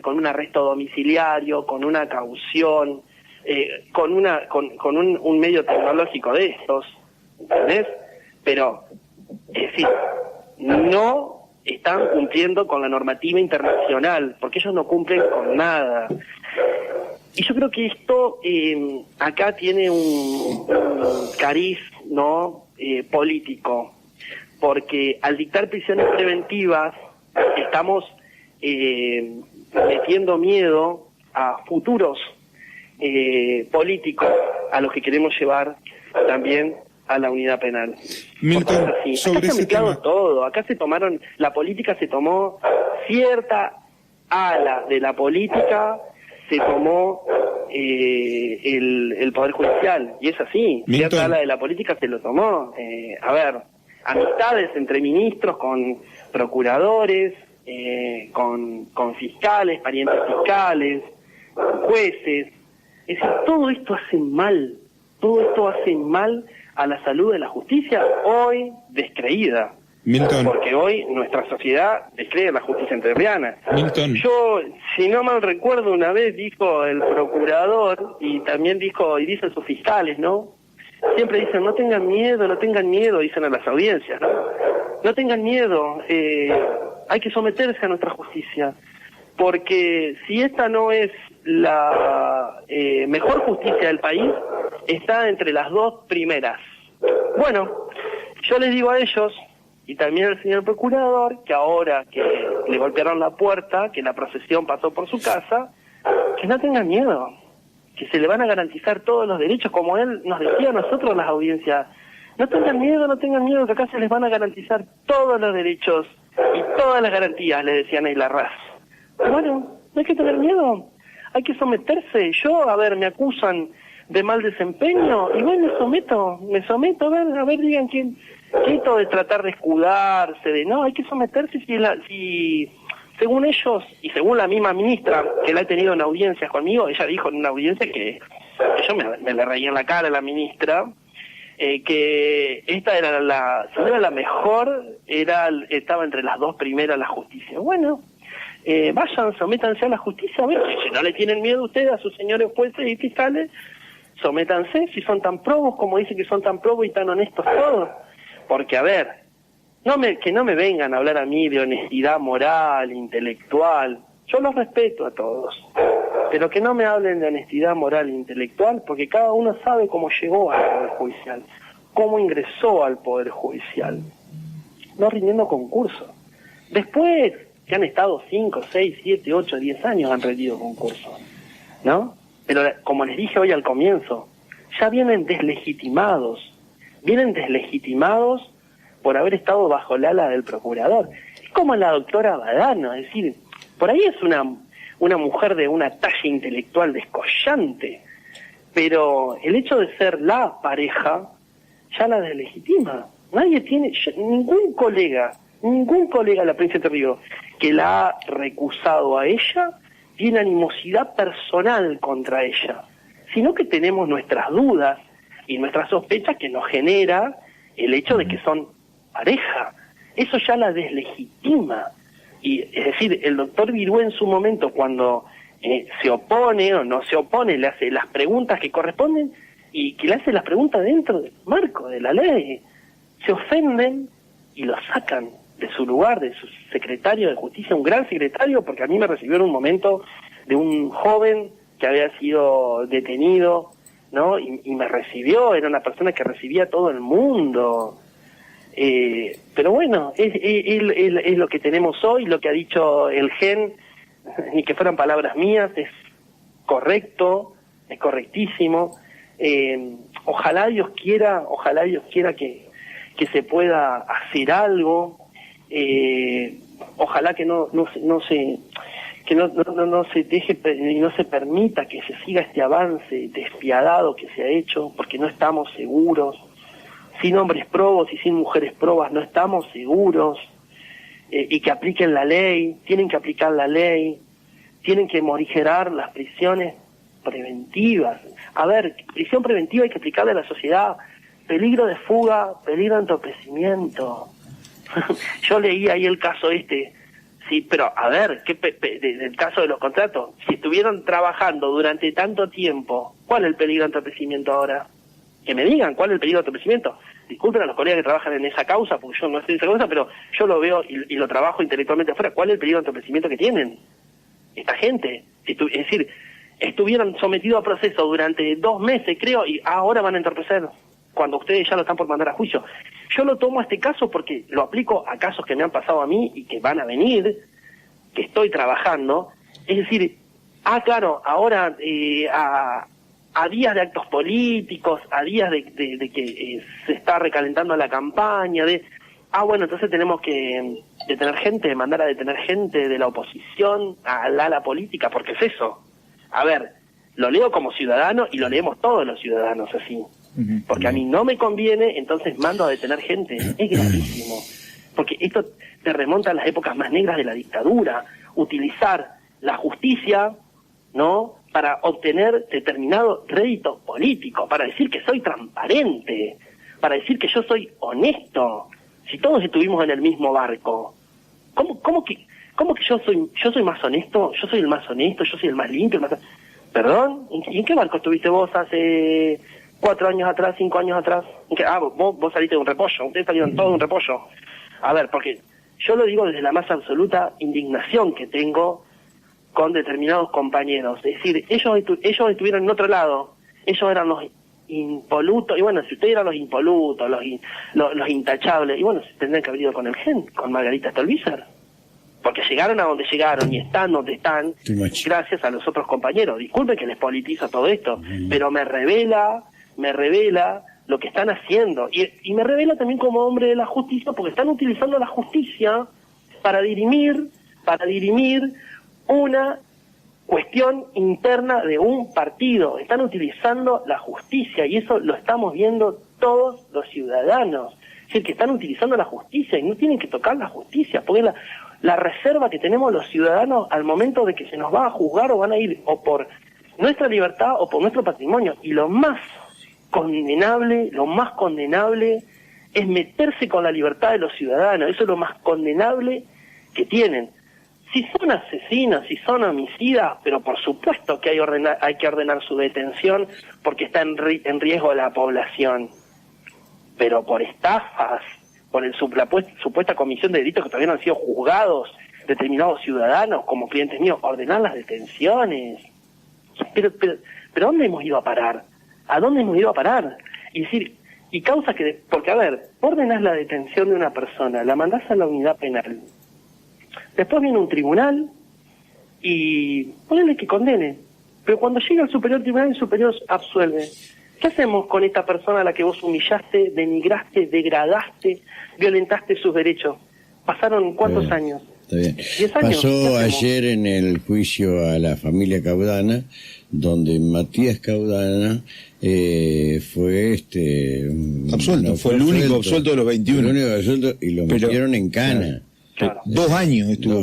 un arresto domiciliario, con una caución, con un medio tecnológico de estos, ¿entendés? Pero, es decir, no están cumpliendo con la normativa internacional, porque ellos no cumplen con nada. Y yo creo que esto acá tiene un cariz, ¿no? Político, porque al dictar prisiones preventivas estamos metiendo miedo a futuros políticos a los que queremos llevar también a la unidad penal. Milton, acá se ha mezclado todo, acá la política se tomó cierta ala de la política, se tomó el Poder Judicial, y es así, Milton, cierta ala de la política se lo tomó. Amistades entre ministros con procuradores, con fiscales, parientes fiscales, jueces. Es decir, todo esto hace mal a la salud de la justicia, hoy descreída. Milton. Porque hoy nuestra sociedad descree la justicia entrerriana. Milton. Yo, si no mal recuerdo, una vez dijo el procurador, y también dicen sus fiscales, ¿no? Siempre dicen, no tengan miedo, dicen a las audiencias, ¿no? No tengan miedo, hay que someterse a nuestra justicia, porque si esta no es la mejor justicia del país, está entre las 2 primeras. Bueno, yo les digo a ellos, y también al señor procurador, que ahora que le golpearon la puerta, que la procesión pasó por su casa, que no tengan miedo, que se le van a garantizar todos los derechos, como él nos decía a nosotros las audiencias. No tengan miedo, que acá se les van a garantizar todos los derechos y todas las garantías, le decían a Larraz. Bueno, no hay que tener miedo, hay que someterse. Yo, a ver, me acusan de mal desempeño, y bueno, me someto, a ver, digan quién, que esto de tratar de escudarse, de no, hay que someterse si según ellos, y según la misma ministra, que la he tenido en audiencias conmigo, ella dijo en una audiencia que yo me le reí en la cara a la ministra, que esta era si no era la mejor, estaba entre las dos primeras la justicia. Bueno, vayan, sométanse a la justicia, a ver, si no le tienen miedo ustedes a sus señores jueces y fiscales, sométanse, si son tan probos, como dicen que son tan probos y tan honestos todos. Porque, a ver, que no me vengan a hablar a mí de honestidad moral, intelectual. Yo los respeto a todos, pero que no me hablen de honestidad moral e intelectual, porque cada uno sabe cómo llegó al Poder Judicial, cómo ingresó al Poder Judicial, no rindiendo concurso. Después que han estado 5, 6, 7, 8, 10 años han rendido concurso, ¿no? Pero como les dije hoy al comienzo, ya vienen deslegitimados por haber estado bajo el ala del procurador. Es como la doctora Badano, es decir, por ahí es una mujer de una talla intelectual descollante, pero el hecho de ser la pareja ya la deslegitima. Ningún colega de la provincia de Entre Ríos que la ha recusado a ella tiene animosidad personal contra ella, sino que tenemos nuestras dudas y nuestras sospechas que nos genera el hecho de que son pareja. Eso ya la deslegitima. Y es decir, el doctor Virué en su momento, cuando se opone o no se opone, le hace las preguntas que corresponden y que le hace las preguntas dentro del marco de la ley. Se ofenden y lo sacan de su lugar, de su secretario de justicia, un gran secretario, porque a mí me recibió en un momento de un joven que había sido detenido, ¿no? Y me recibió, era una persona que recibía a todo el mundo. Pero bueno, es lo que tenemos hoy, lo que ha dicho el GEN, ni que fueran palabras mías, es correcto, es correctísimo. Ojalá Dios quiera que se pueda hacer algo. Ojalá que no se deje y no se permita que se siga este avance despiadado que se ha hecho, porque no estamos seguros. Sin hombres probos y sin mujeres probas no estamos seguros, y que apliquen la ley, tienen que aplicar la ley, tienen que morigerar las prisiones preventivas. A ver, prisión preventiva hay que aplicarle a la sociedad, peligro de fuga, peligro de entorpecimiento. Yo leí ahí el caso sí, pero a ver, del caso de los contratos, si estuvieron trabajando durante tanto tiempo, ¿cuál es el peligro de entorpecimiento ahora? Que me digan cuál es el peligro de entorpecimiento. Disculpen a los colegas que trabajan en esa causa, porque yo no estoy en esa causa, pero yo lo veo y lo trabajo intelectualmente afuera. ¿Cuál es el peligro de entorpecimiento que tienen esta gente? Es decir, estuvieron sometidos a proceso durante 2 meses, creo, y ahora van a entorpecer cuando ustedes ya lo están por mandar a juicio. Yo lo tomo a este caso porque lo aplico a casos que me han pasado a mí y que van a venir, que estoy trabajando. Es decir, claro, ahora a días de actos políticos, a días de que se está recalentando la campaña, bueno, entonces tenemos que detener gente, mandar a detener gente de la oposición al ala política, porque es eso. A ver, lo leo como ciudadano y lo leemos todos los ciudadanos así. Porque a mí no me conviene, entonces mando a detener gente. Es gravísimo. Porque esto te remonta a las épocas más negras de la dictadura. Utilizar la justicia, ¿no?, para obtener determinado rédito político, para decir que soy transparente, para decir que yo soy honesto. Si todos estuvimos en el mismo barco, ¿cómo que yo soy más honesto? Yo soy el más honesto, yo soy el más limpio, el más... ¿Perdón? ¿Y en qué barco estuviste vos hace 4 años atrás, 5 años atrás? Vos saliste de un repollo, ustedes salieron todos de un repollo. A ver, porque yo lo digo desde la más absoluta indignación que tengo con determinados compañeros. Es decir, ellos estuvieron en otro lado, ellos eran los impolutos, y bueno, si ustedes eran los impolutos, los intachables, y bueno, se tendrían que haber ido con el GEN, con Margarita Stolbizer. porque llegaron a donde llegaron y están donde están gracias a los otros compañeros. Disculpen que les politizo todo esto, pero me revela lo que están haciendo, y me revela también como hombre de la justicia, porque están utilizando la justicia para dirimir una cuestión interna de un partido. Están utilizando la justicia, y eso lo estamos viendo todos los ciudadanos. Es decir, que están utilizando la justicia y no tienen que tocar la justicia, porque la reserva que tenemos los ciudadanos al momento de que se nos va a juzgar o van a ir o por nuestra libertad o por nuestro patrimonio. Y lo más condenable es meterse con la libertad de los ciudadanos. Eso es lo más condenable que tienen. Si son asesinos, si son homicidas, pero por supuesto que hay que ordenar su detención porque está en riesgo la población. Pero por estafas, por la supuesta comisión de delitos que todavía no han sido juzgados determinados ciudadanos como clientes míos, ordenar las detenciones. Pero ¿dónde hemos ido a parar? ¿A dónde hemos ido a parar? Y decir, y causa que, porque a ver, ordenás la detención de una persona, la mandás a la unidad penal, después viene un tribunal y ponele que condene, pero cuando llega al superior tribunal, el superior absuelve. ¿Qué hacemos con esta persona a la que vos humillaste, denigraste, degradaste, violentaste sus derechos? ¿Pasaron cuántos años? Está bien. 10 años. Pasó ayer en el juicio a la familia Caudana, donde Matías Caudana fue absuelto, fue el único absuelto de los 21. El único absuelto, y lo metieron en cana. Claro. 2 años estuvo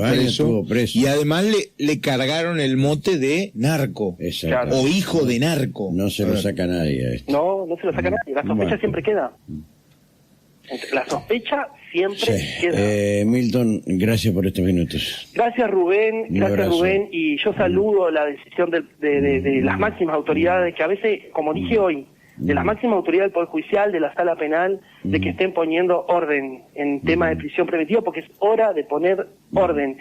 preso. Y además le cargaron el mote de narco. Exacto. O hijo de narco. No se lo saca nadie a esto. No se lo saca nadie. La sospecha siempre queda. La sospecha siempre queda. Milton, gracias por estos minutos. Gracias Rubén, y yo saludo la decisión de las máximas autoridades, que a veces, como dije hoy, de las máximas autoridades del Poder Judicial, de la Sala Penal, de que estén poniendo orden en tema de prisión preventiva, porque es hora de poner orden.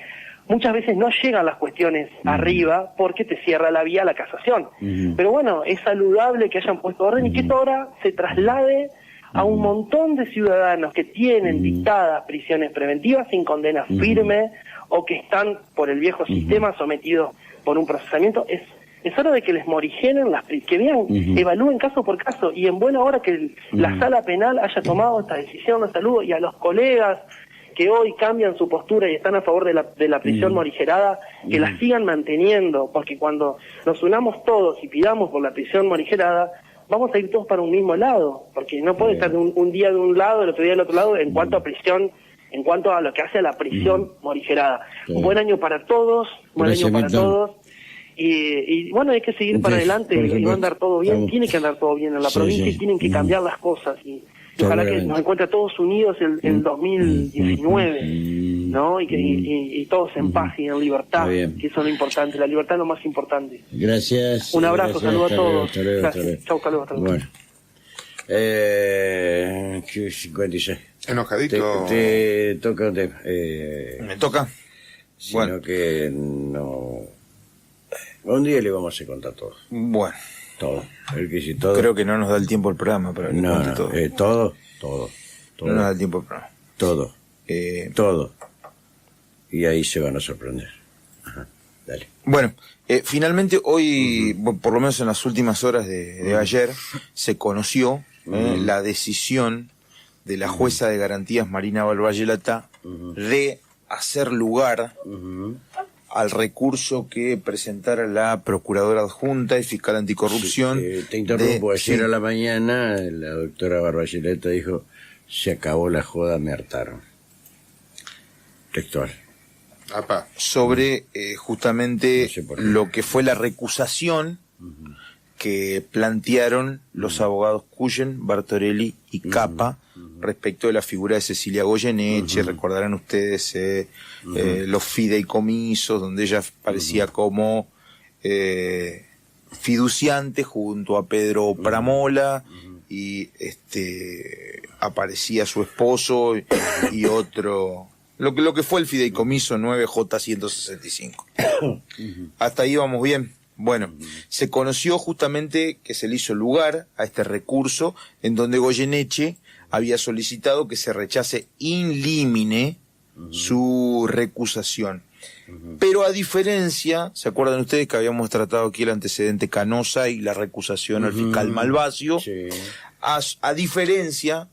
Muchas veces no llegan las cuestiones arriba porque te cierra la vía a la casación. Pero bueno, es saludable que hayan puesto orden y que esto ahora se traslade a un montón de ciudadanos que tienen dictadas prisiones preventivas sin condena firme o que están por el viejo sistema sometidos por un procesamiento. Es hora de que les morigenen, que vean, evalúen caso por caso, y en buena hora que la Sala Penal haya tomado esta decisión. Los saludo, y a los colegas que hoy cambian su postura y están a favor de la prisión morigerada, que la sigan manteniendo, porque cuando nos unamos todos y pidamos por la prisión morigerada, vamos a ir todos para un mismo lado, porque no puede estar un día de un lado, el otro día del otro lado, en cuanto a prisión, en cuanto a lo que hace a la prisión morigerada. Un buen año para todos, y bueno, hay que seguir para adelante, y va a andar todo bien, tiene que andar todo bien en la provincia, y tienen que cambiar las cosas, y ojalá que nos encuentre a todos unidos el 2019, ¿no? Y todos en paz y en libertad, que eso es lo importante, la libertad es lo más importante. Gracias. Un abrazo, saludos a todos. Hasta luego. Chau, hasta luego. Bueno. 56. Enojadito. Te toca un tema. ¿Me toca? Sino Bueno. que no... Un día le vamos a contar todo. Bueno, Todo. El que sí, todo. creo que no nos da el tiempo el programa para que No, cuente todo. Todo. No nos da el tiempo el programa. Todo. Eh, Todo. Y ahí se van a sorprender. Ajá. Dale. Bueno, finalmente hoy, por lo menos en las últimas horas de ayer, se conoció la decisión de la jueza de garantías Marina Valvallelatá de hacer lugar al recurso que presentara la Procuradora Adjunta y Fiscal Anticorrupción. Te interrumpo. Ayer a la mañana la doctora Valvallelatá dijo: se acabó la joda, me hartaron. Textual. Sobre justamente No sé por qué. lo que fue la recusación que plantearon los abogados Cuyen, Bartorelli y Capa respecto de la figura de Cecilia Goyeneche. Recordarán ustedes los fideicomisos, donde ella parecía como fiduciante junto a Pedro Pramola, y aparecía su esposo y otro... Lo que fue el fideicomiso 9J165. Hasta ahí vamos bien. Bueno, se conoció justamente que se le hizo lugar a este recurso en donde Goyeneche había solicitado que se rechace in limine su recusación. Pero a diferencia, ¿se acuerdan ustedes que habíamos tratado aquí el antecedente Canosa y la recusación al fiscal Malvasio? Sí. A diferencia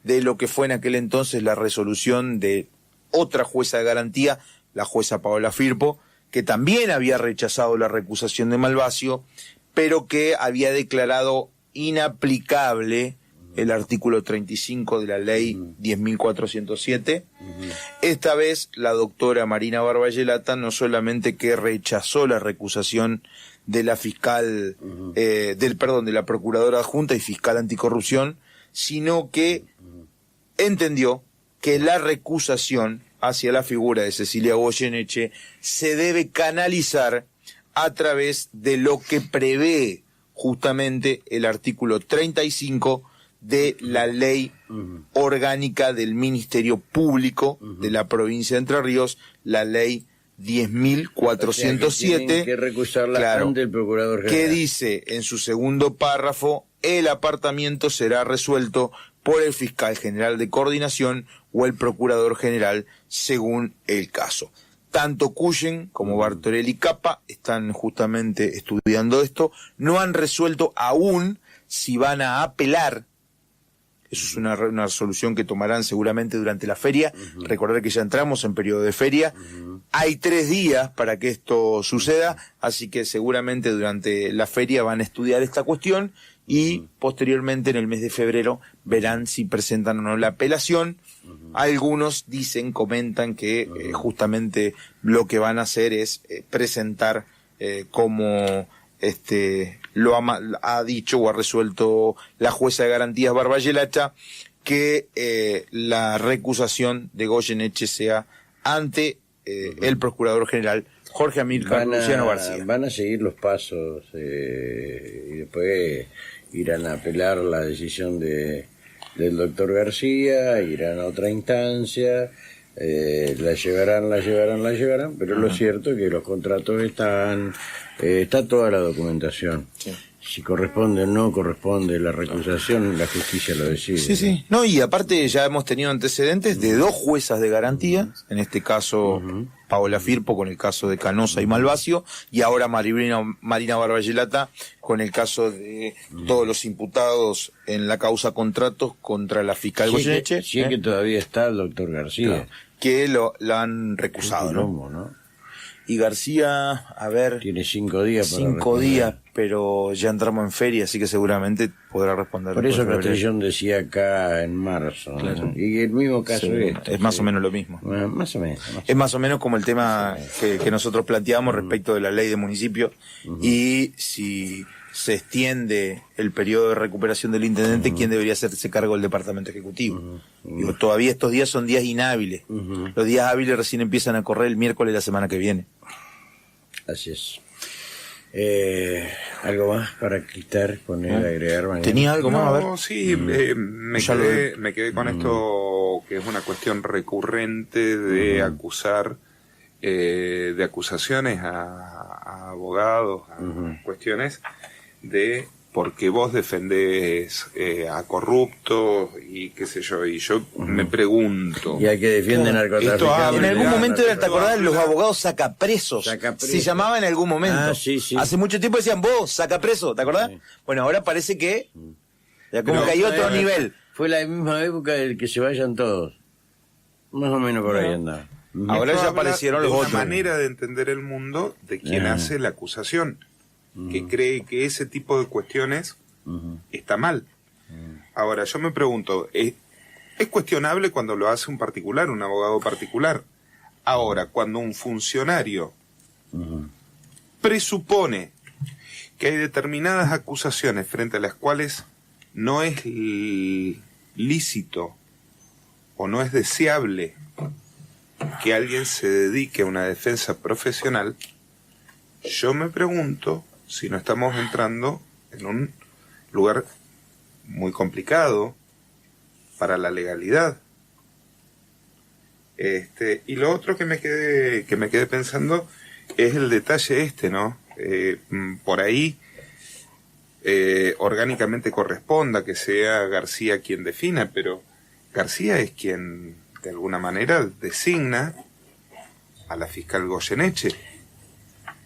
de lo que fue en aquel entonces la resolución de otra jueza de garantía, la jueza Paola Firpo, que también había rechazado la recusación de Malvasio, pero que había declarado inaplicable el artículo 35 de la ley 10.407. Esta vez la doctora Marina Barballelata no solamente que rechazó la recusación de la fiscal, de la procuradora adjunta y fiscal anticorrupción, sino que entendió que la recusación hacia la figura de Cecilia Goyeneche se debe canalizar a través de lo que prevé justamente el artículo 35 de la ley orgánica del Ministerio Público de la provincia de Entre Ríos, la ley 10.407, o sea, que recusarla ante el procurador general, que dice en su segundo párrafo: el apartamiento será resuelto por el fiscal general de coordinación o el procurador general según el caso. Tanto Cuyen como Bartorelli Capa están justamente estudiando esto, no han resuelto aún si van a apelar. Eso es una resolución que tomarán seguramente durante la feria. Recordar que ya entramos en periodo de feria. Hay 3 días para que esto suceda, así que seguramente durante la feria van a estudiar esta cuestión y posteriormente en el mes de febrero verán si presentan o no la apelación. Algunos comentan que justamente lo que van a hacer es presentar como lo ha dicho o ha resuelto la jueza de garantías Barballelata, que la recusación de Goyeneche sea ante el procurador general Jorge Amílcar Luciano García. Van a seguir los pasos y después irán a apelar la decisión del doctor García, irán a otra instancia, la llevarán, pero lo cierto es que los contratos está toda la documentación. Sí. Si corresponde o no corresponde la recusación, la justicia lo decide. Sí. No, y aparte ya hemos tenido antecedentes de 2 juezas de garantía, en este caso Paola Firpo con el caso de Canosa y Malvasio, y ahora Marina Barballelata con el caso de todos los imputados en la causa contratos contra la fiscal Goyeneche. Sí, que todavía está el doctor García. Claro, que lo han recusado, ¿no? Y García, a ver... Tiene 5 días para 5 días, pero ya entramos en feria, así que seguramente podrá responder. Por eso Castellón decía acá en marzo. Claro. Y el mismo caso es más o menos lo mismo. Más o menos. Es más o menos como el tema que nosotros planteamos respecto de la ley de municipios y si se extiende el periodo de recuperación del intendente, ¿quién debería hacerse cargo del departamento ejecutivo? Digo, todavía estos días son días inhábiles. Los días hábiles recién empiezan a correr el miércoles de la semana que viene. Así es. ¿Algo más para quitar, poner, agregar? Mañana? ¿Tenía algo más? A ver. Sí, me quedé con esto, que es una cuestión recurrente de acusar, de acusaciones a abogados, a cuestiones de porque vos defendés a corruptos y qué sé yo, y yo me pregunto... Y hay que defienden narcotraficantes. En algún momento, ¿te acordás? Los abogados sacapresos. Se llamaba en algún momento. Sí. Hace mucho tiempo decían, vos, sacapreso, ¿te acordás? Sí. Bueno, ahora parece que... Ya como que hay otro nivel. Fue la misma época del que se vayan todos. Más o menos por ahí andaba. Ahora ya aparecieron los otros. Una manera de entender el mundo de quien hace la acusación, que cree que ese tipo de cuestiones está mal. Ahora, yo me pregunto, ¿es cuestionable cuando lo hace un particular, un abogado particular? Ahora, cuando un funcionario presupone que hay determinadas acusaciones frente a las cuales no es lícito o no es deseable que alguien se dedique a una defensa profesional, yo me pregunto si no estamos entrando en un lugar muy complicado para la legalidad. Y lo otro que me quedé pensando es el detalle ¿no? Por ahí orgánicamente corresponda que sea García quien defina, pero García es quien de alguna manera designa a la fiscal Goyeneche.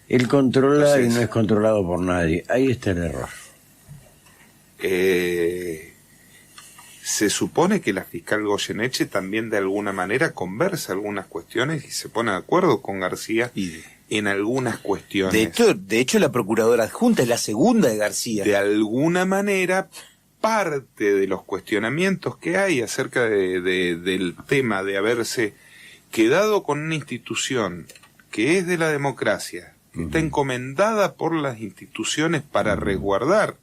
Él controla Entonces, y no es controlado por nadie. Ahí está el error. Se supone que la fiscal Goyeneche también de alguna manera conversa algunas cuestiones y se pone de acuerdo con García en algunas cuestiones. De hecho, la procuradora adjunta es la segunda de García. De alguna manera, parte de los cuestionamientos que hay acerca del tema de haberse quedado con una institución que es de la democracia, que está encomendada por las instituciones para resguardar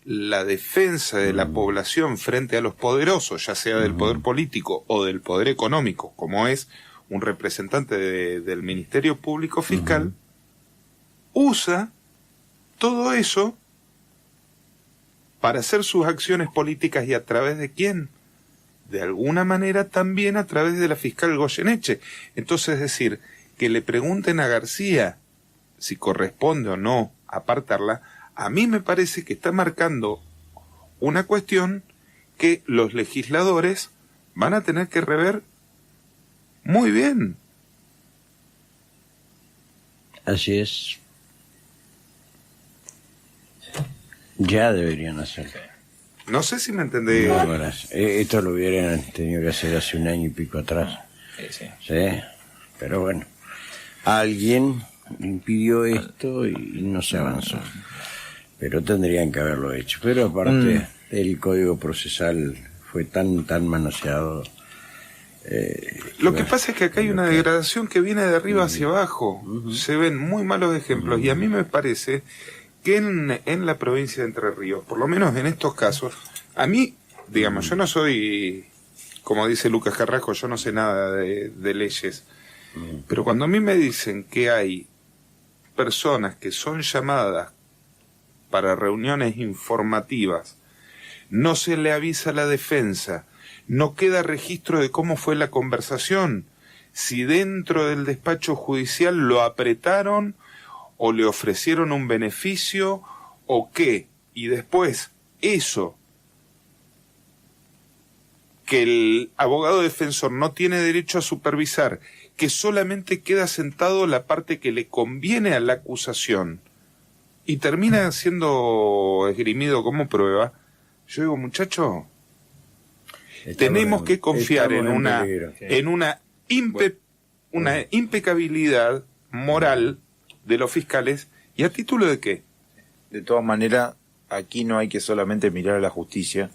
la defensa de la población frente a los poderosos, ya sea del poder político o del poder económico, como es un representante del Ministerio Público Fiscal, usa todo eso para hacer sus acciones políticas. ¿Y a través de quién? De alguna manera también a través de la fiscal Goyeneche. Entonces, es decir, que le pregunten a García si corresponde o no apartarla, a mí me parece que está marcando una cuestión que los legisladores van a tener que rever muy bien. Así es. Ya deberían hacerlo. No sé si me entendés. Esto lo hubieran tenido que hacer hace un año y pico atrás. Sí. Sí, pero bueno. Alguien impidió esto y no se avanzó. Pero tendrían que haberlo hecho. Pero aparte, el Código Procesal fue tan manoseado. Lo que pasa es que acá hay una degradación que viene de arriba hacia abajo. Se ven muy malos ejemplos y a mí me parece que en la provincia de Entre Ríos, por lo menos en estos casos, a mí, digamos, yo no soy, como dice Lucas Carrasco, yo no sé nada de leyes, pero cuando a mí me dicen que hay personas que son llamadas para reuniones informativas, no se le avisa a la defensa, no queda registro de cómo fue la conversación, si dentro del despacho judicial lo apretaron o le ofrecieron un beneficio o qué, y después eso que el abogado defensor no tiene derecho a supervisar, que solamente queda sentado la parte que le conviene a la acusación y termina siendo esgrimido como prueba. Yo digo, muchacho, tenemos que confiar en una impecabilidad moral de los fiscales. ¿Y a título de qué? De todas maneras, aquí no hay que solamente mirar a la justicia,